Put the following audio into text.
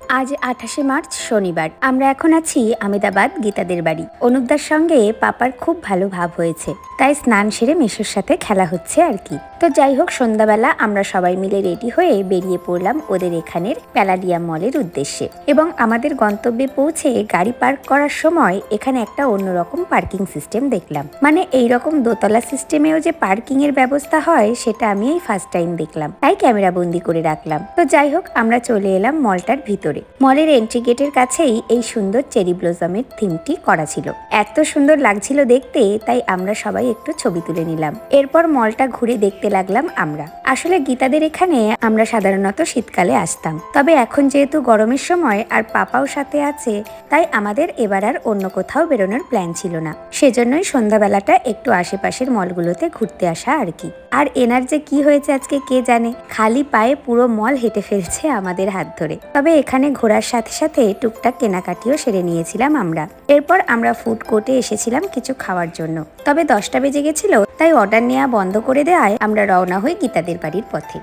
আজ ২৮শে মার্চ শনিবার। আমরা এখন আছি আমেদাবাদ গীতাদের বাড়ি। অনুপদার সঙ্গে পাপার খুব ভালো ভাব হয়েছে, তাই স্নান সেরে মেসোর সাথে খেলা হচ্ছে আর কি। তো যাই হোক, সন্ধ্যাবেলা আমরা সবাই মিলে রেডি হয়ে বেরিয়ে পড়লাম ওদের এখানের প্যালাডিয়াম মলের উদ্দেশ্যে। এবং আমাদের গন্তব্যে পৌঁছে গাড়ি পার্ক করার সময় এখানে একটা অন্যরকম পার্কিং সিস্টেম দেখলাম। মানে এইরকম দোতলা সিস্টেমেও যে পার্কিং এর ব্যবস্থা হয় সেটা আমি এই ফার্স্ট টাইম দেখলাম, তাই ক্যামেরা বন্দি করে রাখলাম। তো যাই হোক, আমরা চলে এলাম মলটার ভিতরে। মলের এন্ট্রি গেটের কাছেই এই সুন্দর চেরি ব্লসমের থিমটি করা ছিল। এত সুন্দর লাগছিল দেখতে, তাই আমরা সবাই একটু ছবি তুলে নিলাম। এরপর মলটা ঘুরে দেখতে লাগলাম আমরা। আসলে গীতাদের এখানে আমরা সাধারণত শীতকালে আসতাম, তবে এখন যেহেতু গরমের সময় আর পাপাও সাথে আছে, তাই আমাদের এবার আর অন্য কোথাও বেরোনোর প্ল্যান ছিল না। সেজন্যই সন্ধ্যাবেলাটা একটু আশেপাশের মলগুলোতে ঘুরতে আসা আর কি। আর এনার যে কি হয়েছে আজকে কে জানে, খালি পায়ে পুরো মল হেঁটে ফেলছে আমাদের হাত ধরে। তবে এখানে ঘোরার সাথে সাথে টুকটাক কেনাকাটিও সেরে নিয়েছিলাম আমরা। এরপর আমরা ফুড কোর্টে এসেছিলাম কিছু খাওয়ার জন্য, তবে 10টা বেজে গেছিল, তাই অর্ডার নেওয়া বন্ধ করে দেওয়ায় আমরা রওনা হই গীতাদের বাড়ির পথে।